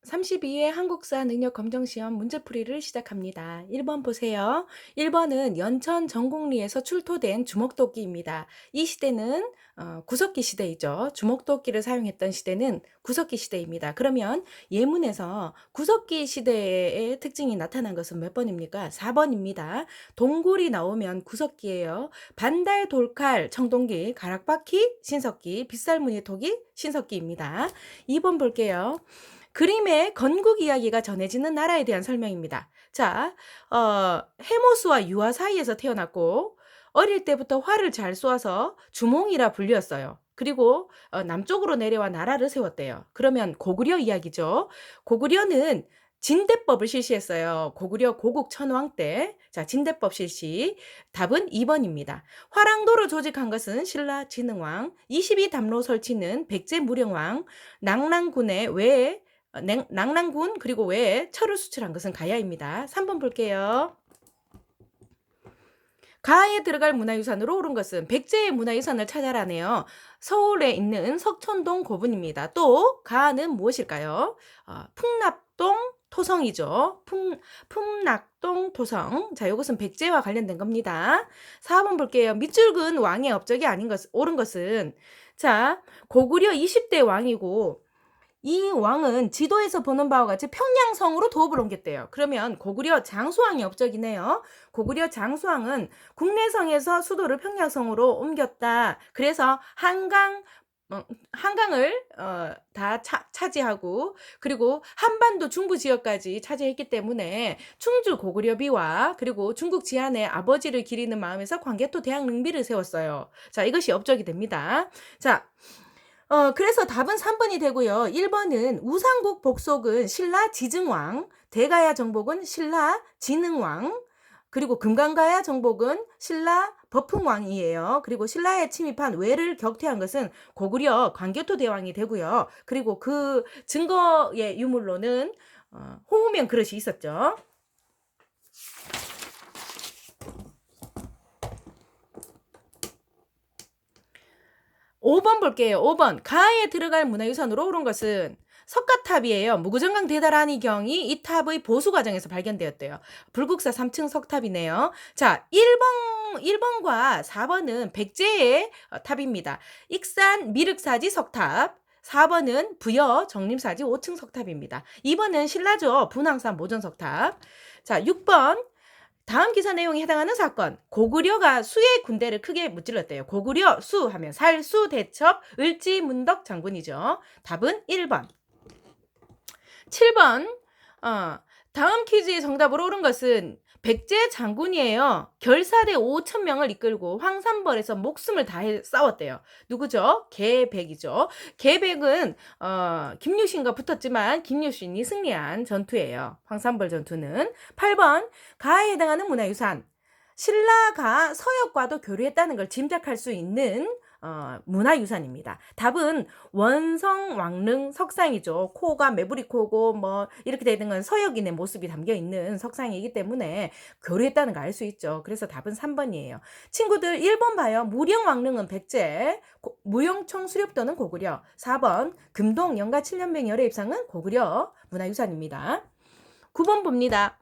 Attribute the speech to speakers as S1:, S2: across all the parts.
S1: 32회 한국사 능력 검정 시험 문제풀이를 시작합니다. 1번 보세요. 1번은 연천 전곡리에서 출토된 주먹도끼입니다. 이 시대는 구석기 시대이죠. 주먹도끼를 사용했던 시대는 구석기 시대입니다. 그러면 예문에서 구석기 시대의 특징이 나타난 것은 몇 번입니까? 4번입니다. 동굴이 나오면 구석기예요. 반달, 돌칼, 청동기, 가락바퀴, 신석기, 빗살무늬 토기, 신석기입니다. 2번 볼게요. 그림의 건국 이야기가 전해지는 나라에 대한 설명입니다. 자, 해모수와 유아 사이에서 태어났고 어릴 때부터 활을 잘 쏘아서 주몽이라 불렸어요. 그리고 남쪽으로 내려와 나라를 세웠대요. 그러면 고구려 이야기죠. 고구려는 진대법을 실시했어요. 고구려 고국 천왕 때. 자, 진대법 실시. 답은 2번입니다. 화랑도를 조직한 것은 신라 진흥왕, 22담로 설치는 백제 무령왕, 낙랑군의 외에 낙랑군 그리고 외에 철을 수출한 것은 가야입니다. 3번 볼게요. 가에 들어갈 문화유산으로 오른 것은 백제의 문화유산을 찾아라네요. 서울에 있는 석촌동 고분입니다. 또 가는 무엇일까요? 풍납동 토성이죠. 풍낙동 토성. 자, 이것은 백제와 관련된 겁니다. 4번 볼게요. 밑줄근 왕의 업적이 아닌 것, 옳은 것은 자, 고구려 20대 왕이고 이 왕은 지도에서 보는 바와 같이 평양성으로 도읍을 옮겼대요. 그러면 고구려 장수왕의 업적이네요. 고구려 장수왕은 국내성에서 수도를 평양성으로 옮겼다. 그래서 한강을 다 차지하고 그리고 한반도 중부 지역까지 차지했기 때문에 충주 고구려비와 그리고 중국 지한의 아버지를 기리는 마음에서 광개토 대학능비를 세웠어요. 자, 이것이 업적이 됩니다. 자, 그래서 답은 3번이 되고요. 1번은 우상국 복속은 신라 지증왕, 대가야 정복은 신라 진흥왕, 그리고 금강가야 정복은 신라 버풍왕이에요. 그리고 신라에 침입한 외를 격퇴한 것은 고구려 광개토 대왕이 되고요. 그리고 그 증거의 유물로는 홍우면 그릇이 있었죠. 5번 볼게요. 5번. 가에 들어갈 문화유산으로 오른 것은 석가탑이에요. 무구정강 대다라니 경이 이 탑의 보수 과정에서 발견되었대요. 불국사 3층 석탑이네요. 자, 1번과 4번은 백제의 탑입니다. 익산 미륵사지 석탑. 4번은 부여 정림사지 5층 석탑입니다. 2번은 신라죠. 분황산 모전석탑. 자, 6번. 다음 기사 내용에 해당하는 사건. 고구려가 수의 군대를 크게 무찔렀대요. 고구려 수 하면 살수 대첩 을지 문덕 장군이죠. 답은 1번. 7번. 다음 퀴즈의 정답으로 옳은 것은 백제 장군이에요. 결사대 5,000명을 이끌고 황산벌에서 목숨을 다해 싸웠대요. 누구죠? 계백이죠. 계백은 김유신과 붙었지만 김유신이 승리한 전투예요. 황산벌 전투는. 8번. 가에 해당하는 문화유산. 신라가 서역과도 교류했다는 걸 짐작할 수 있는 문화유산입니다. 답은 원성왕릉 석상이죠. 코가 매부리 코고 뭐 이렇게 되는 건 서역인의 모습이 담겨 있는 석상이기 때문에 교류했다는 걸 알 수 있죠. 그래서 답은 3번이에요. 친구들 1번 봐요. 무령왕릉은 백제, 무용청 수렵도는 고구려. 4번 금동 영가 7년병 열애 입상은 고구려 문화유산입니다. 9번 봅니다.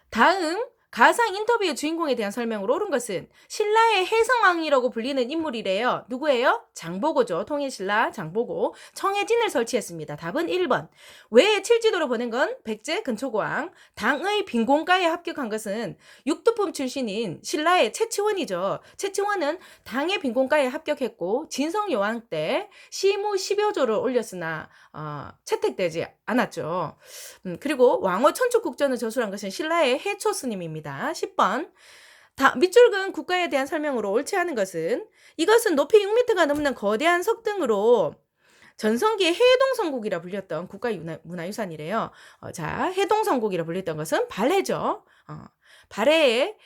S1: 다음 가상 인터뷰의 주인공에 대한 설명으로 옳은 것은 신라의 혜성왕이라고 불리는 인물이래요. 누구예요? 장보고죠. 통일신라 장보고. 청해진을 설치했습니다. 답은 1번. 왜 칠지도로 보낸 건 백제 근초고왕. 당의 빈공가에 합격한 것은 육두품 출신인 신라의 최치원이죠. 최치원은 당의 빈공가에 합격했고 진성여왕 때 시무 10여 조를 올렸으나 채택되지 않았죠. 그리고 왕호 천축국전을 저술한 것은 신라의 해초스님입니다. 10번. 밑줄근 국가에 대한 설명으로 옳지 않은 것은 이것은 높이 6m가 넘는 거대한 석등으로 전성기의 해동성국이라 불렸던 국가 문화유산이래요. 자, 해동성국이라 불렸던 것은 발해죠. 발해의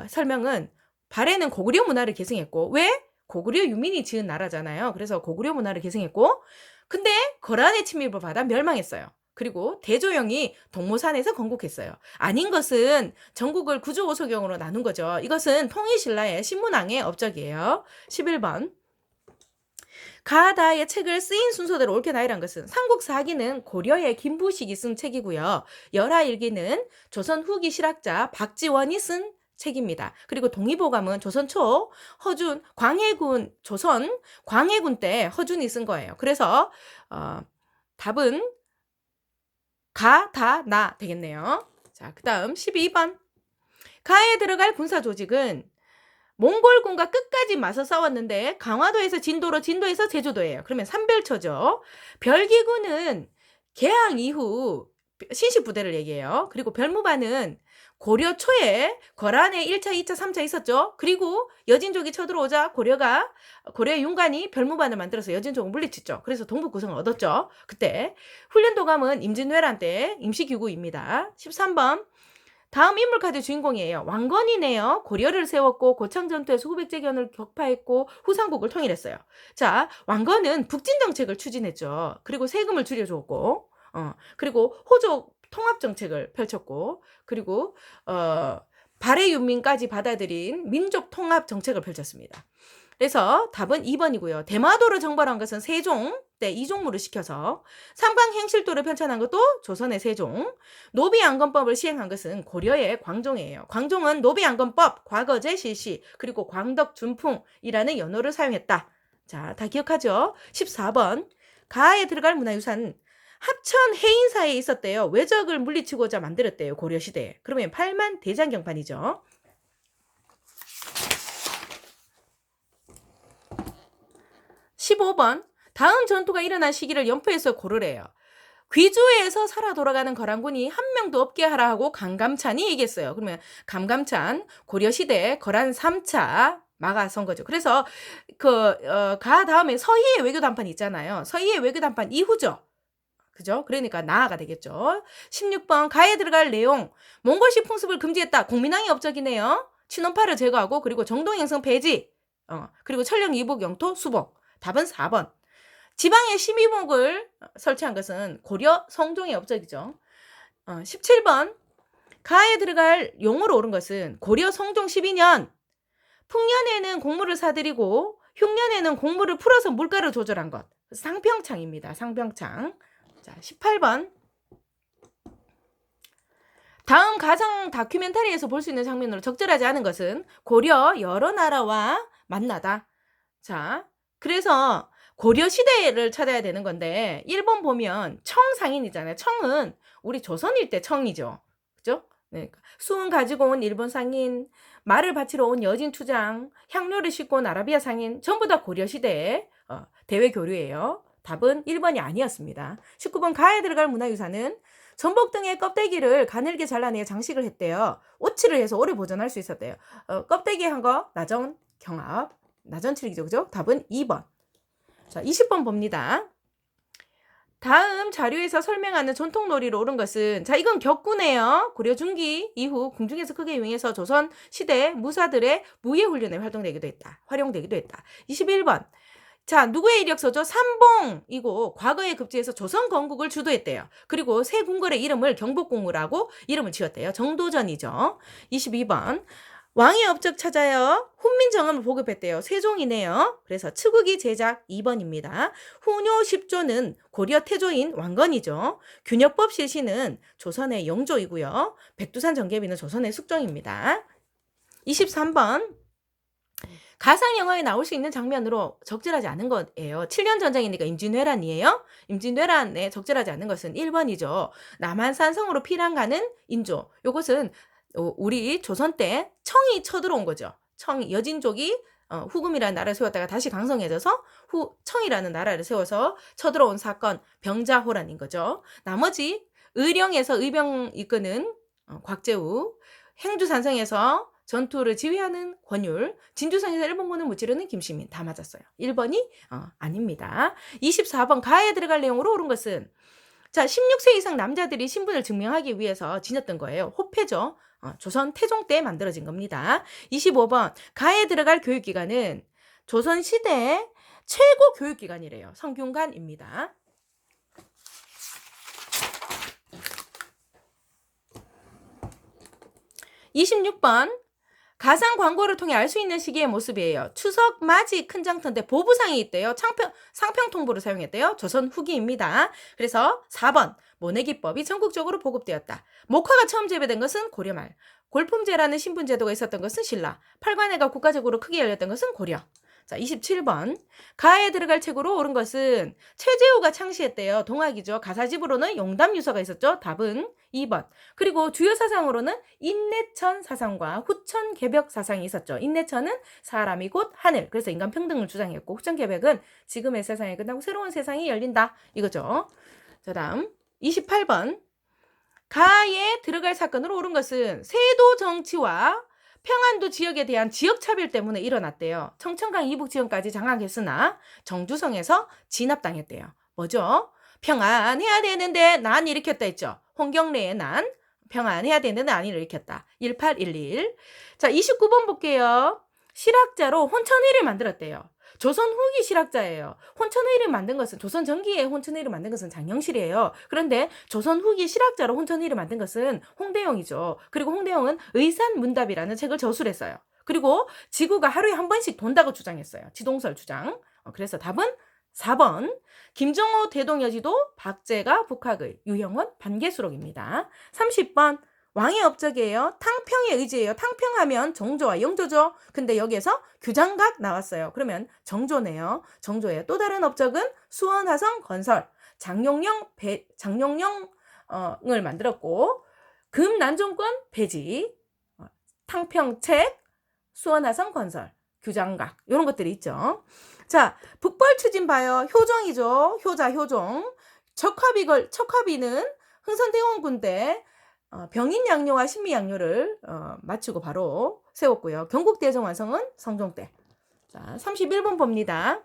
S1: 설명은 발해는 고구려 문화를 계승했고 왜? 고구려 유민이 지은 나라잖아요. 그래서 고구려 문화를 계승했고 근데 거란의 침입을 받아 멸망했어요. 그리고 대조영이 동모산에서 건국했어요. 아닌 것은 전국을 구조오소경으로 나눈 거죠. 이것은 통일신라의 신문왕의 업적이에요. 11번. 가다의 책을 쓰인 순서대로 옳게 나열한 것은 삼국사기는 고려의 김부식이 쓴 책이고요. 열하일기는 조선 후기 실학자 박지원이 쓴 책입니다. 그리고 동의보감은 조선 초 허준 조선 광해군 때 허준이 쓴 거예요. 그래서 답은 가, 다, 나 되겠네요. 자, 그다음 12번. 가에 들어갈 군사 조직은 몽골군과 끝까지 맞서 싸웠는데 강화도에서 진도로, 진도에서 제주도예요. 그러면 삼별초죠. 별기군은 개항 이후 신식부대를 얘기해요. 그리고 별무반은 고려 초에 거란에 1차, 2차, 3차 있었죠. 그리고 여진족이 쳐들어오자 고려의 윤관이 별무반을 만들어서 여진족을 물리쳤죠. 그래서 동북 구성을 얻었죠. 그때 훈련도감은 임진왜란 때 임시기구입니다. 13번. 다음 인물 카드 주인공이에요. 왕건이네요. 고려를 세웠고 고창 전투에서 후백제견을 격파했고 후삼국을 통일했어요. 자, 왕건은 북진 정책을 추진했죠. 그리고 세금을 줄여줬고, 그리고 호족 통합 정책을 펼쳤고, 그리고 발해 윤민까지 받아들인 민족 통합 정책을 펼쳤습니다. 그래서 답은 2번이고요. 대마도를 정벌한 것은 세종 때 이종무를 시켜서 삼강행실도를 편찬한 것도 조선의 세종, 노비안건법을 시행한 것은 고려의 광종이에요. 광종은 노비안건법, 과거제 실시, 그리고 광덕준풍이라는 연호를 사용했다. 자, 다 기억하죠? 14번. 가에 들어갈 문화유산 합천 해인사에 있었대요. 외적을 물리치고자 만들었대요. 고려시대에. 그러면 8만 대장경판이죠. 15번. 다음 전투가 일어난 시기를 연표해서 고르래요. 귀주에서 살아 돌아가는 거란군이 한 명도 없게 하라 하고 강감찬이 얘기했어요. 그러면 감감찬 고려시대 거란 3차 막아선 거죠. 그래서 가 다음에 서희의 외교담판 있잖아요. 서희의 외교담판 이후죠. 그죠? 그러니까 나아가 되겠죠. 16번. 가에 들어갈 내용. 몽골식 풍습을 금지했다. 공민왕의 업적이네요. 친원파를 제거하고 그리고 정동행성 폐지. 그리고 천령 이복 영토 수복. 답은 4번. 지방에 심의목을 설치한 것은 고려 성종의 업적이죠. 17번. 가에 들어갈 용어로 옳은 것은 고려 성종 12년. 풍년에는 곡물을 사들이고 흉년에는 곡물을 풀어서 물가를 조절한 것. 상평창입니다. 상평창. 자, 18번. 다음 가상 다큐멘터리에서 볼 수 있는 장면으로 적절하지 않은 것은 고려 여러 나라와 만나다. 자, 그래서 고려 시대를 찾아야 되는 건데 1번 보면 청상인이잖아요. 청은 우리 조선일 때 청이죠. 그죠? 네. 수은 가지고 온 일본 상인, 말을 바치러 온 여진 투장, 향료를 싣고 온 아라비아 상인, 전부 다 고려 시대의 대외 교류예요. 답은 1번이 아니었습니다. 19번 가에 들어갈 문화유산은 전복 등의 껍데기를 가늘게 잘라내어 장식을 했대요. 오칠을 해서 오래 보존할 수 있었대요. 껍데기 한 거 나전 경합, 나전칠이죠. 그죠? 답은 2번. 자, 20번 봅니다. 다음 자료에서 설명하는 전통놀이로 옳은 것은, 자, 이건 격구네요. 고려 중기 이후 궁중에서 크게 유행해서 조선 시대 무사들의 무예훈련에 활용되기도 했다. 21번. 자, 누구의 이력서죠? 삼봉이고 과거에 급제해서 조선 건국을 주도했대요. 그리고 새 궁궐의 이름을 경복궁이라고 이름을 지었대요. 정도전이죠. 22번. 왕의 업적 찾아요. 훈민정음을 보급했대요. 세종이네요. 그래서 측국이 제작 2번입니다. 후뇨 10조는 고려 태조인 왕건이죠. 균역법 실시는 조선의 영조이고요. 백두산 정계비는 조선의 숙종입니다. 23번. 가상 영화에 나올 수 있는 장면으로 적절하지 않은 거예요. 7년 전쟁이니까 임진왜란이에요. 임진왜란에 적절하지 않은 것은 1번이죠. 남한산성으로 피랑 가는 인조. 요것은 우리 조선 때 청이 쳐들어온 거죠. 여진족이 후금이라는 나라를 세웠다가 다시 강성해져서 청이라는 나라를 세워서 쳐들어온 사건, 병자호란인 거죠. 나머지 의령에서 의병 이끄는 곽재우, 행주산성에서 전투를 지휘하는 권율, 진주성에서 일본군을 무찌르는 김시민. 다 맞았어요. 1번이 아닙니다. 24번 가에 들어갈 내용으로 옳은 것은, 자, 16세 이상 남자들이 신분을 증명하기 위해서 지녔던 거예요. 호패죠. 조선 태종 때 만들어진 겁니다. 25번 가에 들어갈 교육기관은 조선시대 최고 교육기관이래요. 성균관입니다. 26번 가상 광고를 통해 알 수 있는 시기의 모습이에요. 추석 맞이 큰 장터인데 보부상이 있대요. 상평 통보를 사용했대요. 조선 후기입니다. 그래서 4번 모내기법이 전국적으로 보급되었다. 목화가 처음 재배된 것은 고려 말. 골품제라는 신분제도가 있었던 것은 신라. 팔관회가 국가적으로 크게 열렸던 것은 고려. 자, 27번. 가에 들어갈 책으로 옳은 것은 최재우가 창시했대요. 동학이죠. 가사집으로는 용담유서가 있었죠. 답은 2번. 그리고 주요 사상으로는 인내천 사상과 후천 개벽 사상이 있었죠. 인내천은 사람이 곧 하늘. 그래서 인간 평등을 주장했고 후천 개벽은 지금의 세상이 끝나고 새로운 세상이 열린다. 이거죠. 자, 다음 28번. 가에 들어갈 사건으로 옳은 것은 세도 정치와 평안도 지역에 대한 지역차별 때문에 일어났대요. 청천강 이북 지역까지 장악했으나 정주성에서 진압당했대요. 뭐죠? 평안해야 되는데 난 일으켰다 했죠. 홍경래의 난 평안해야 되는데 난 일으켰다. 1811. 자, 29번 볼게요. 실학자로 혼천회를 만들었대요. 조선 후기 실학자예요. 혼천회를 만든 것은 조선 전기에 혼천회를 만든 것은 장영실이에요. 그런데 조선 후기 실학자로 혼천회를 만든 것은 홍대영이죠. 그리고 홍대영은 의산문답이라는 책을 저술했어요. 그리고 지구가 하루에 한 번씩 돈다고 주장했어요. 지동설 주장. 그래서 답은 4번. 김정호 대동여지도 박제가 북학의 유형원 반개수록입니다. 30번. 왕의 업적이에요. 탕평의 의지예요. 탕평하면 정조와 영조죠. 근데 여기에서 규장각 나왔어요. 그러면 정조네요. 정조의 또 다른 업적은 수원화성 건설. 장룡영을 만들었고 금난종권 폐지, 탕평책, 수원화성 건설, 규장각 이런 것들이 있죠. 자, 북벌 추진 봐요. 효종이죠. 효자 효종. 척화비는 흥선대원 군대 병인 양료와 신미 양료를 맞추고 바로 세웠고요. 경국대정 완성은 성종 때. 자, 31번 봅니다.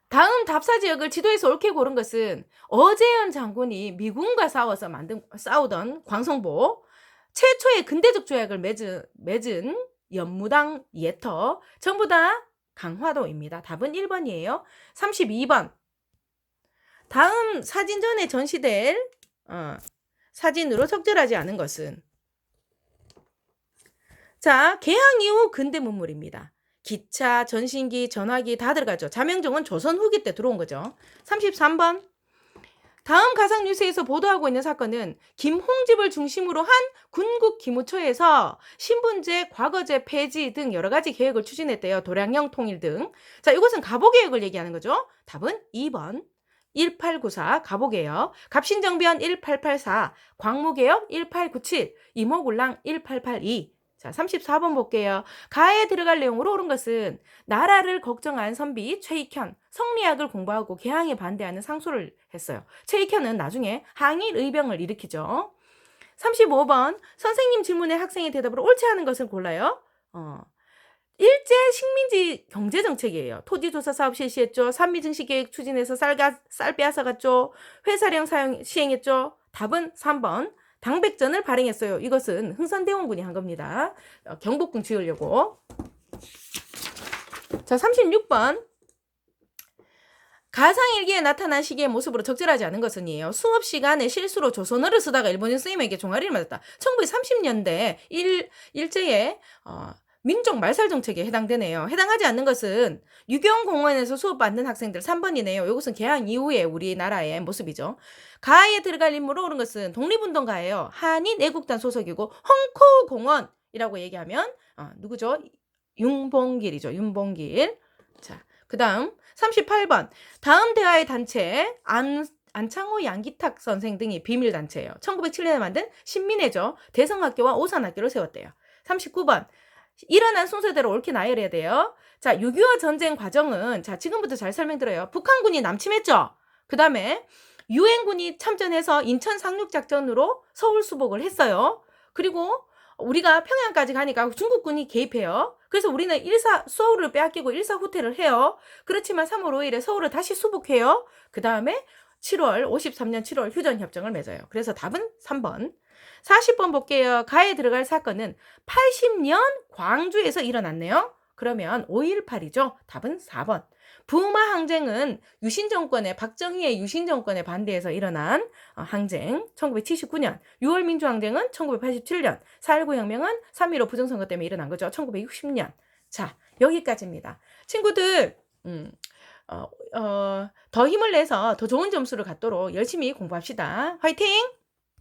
S1: 다음 답사 지역을 지도에서 옳게 고른 것은 어재현 장군이 미군과 싸워서 싸우던 광성보, 최초의 근대적 조약을 맺은 연무당 예터, 전부 다 강화도입니다. 답은 1번이에요. 32번. 다음 사진전에 전시될 사진으로 적절하지 않은 것은 자, 개항 이후 근대 문물입니다. 기차, 전신기, 전화기 다 들어가죠. 자명종은 조선 후기 때 들어온 거죠. 33번. 다음 가상 뉴스에서 보도하고 있는 사건은 김홍집을 중심으로 한 군국 기무처에서 신분제, 과거제 폐지 등 여러 가지 계획을 추진했대요. 도량령 통일 등. 자, 이것은 가보개혁을 얘기하는 거죠. 답은 2번. 1894 가보개혁, 갑신정변 1884, 광무개혁 1897, 이모군랑 1882. 자, 34번 볼게요. 가에 들어갈 내용으로 옳은 것은 나라를 걱정한 선비 최익현, 성리학을 공부하고 개항에 반대하는 상소를 했어요. 최익현은 나중에 항일 의병을 일으키죠. 35번 선생님 질문에 학생의 대답으로 옳지 않은 것을 골라요. 일제 식민지 경제정책이에요. 토지조사 사업 실시했죠. 산미증시계획 추진해서 쌀 빼앗아갔죠. 회사령 시행했죠. 답은 3번. 당백전을 발행했어요. 이것은 흥선대원군이 한 겁니다. 경복궁 지으려고. 자, 36번. 가상일기에 나타난 시기의 모습으로 적절하지 않은 것은이에요. 수업 시간에 실수로 조선어를 쓰다가 일본인 선생님에게 종아리를 맞았다. 1930년대 일제의 민족 말살 정책에 해당되네요. 해당하지 않는 것은 유경공원에서 수업받는 학생들 3번이네요. 이것은 개항 이후에 우리나라의 모습이죠. 가에 들어갈 인물로 옳은 것은 독립운동가예요. 한인 애국단 소속이고 헝코공원이라고 얘기하면 누구죠? 윤봉길이죠. 윤봉길. 자, 그 다음 38번. 다음 대하의 단체 안창호 양기탁 선생 등이 비밀단체예요. 1907년에 만든 신민회죠. 대성학교와 오산학교를 세웠대요. 39번. 일어난 순서대로 옳게 나열해야 돼요. 자, 6.25 전쟁 과정은 자, 지금부터 잘 설명드려요. 북한군이 남침했죠. 그 다음에 유엔군이 참전해서 인천 상륙작전으로 서울 수복을 했어요. 그리고 우리가 평양까지 가니까 중국군이 개입해요. 그래서 우리는 서울을 빼앗기고 일사후퇴를 해요. 그렇지만 3월 5일에 서울을 다시 수복해요. 그 다음에 53년 7월 휴전협정을 맺어요. 그래서 답은 3번. 40번 볼게요. 가에 들어갈 사건은 80년 광주에서 일어났네요. 그러면 5.18이죠. 답은 4번. 부마 항쟁은 유신 정권의 박정희의 유신 정권에 반대해서 일어난 항쟁 1979년, 6월 민주항쟁은 1987년, 4.19 혁명은 3.15 부정선거 때문에 일어난 거죠. 1960년. 자, 여기까지입니다. 친구들 더 힘을 내서 더 좋은 점수를 갖도록 열심히 공부합시다. 화이팅!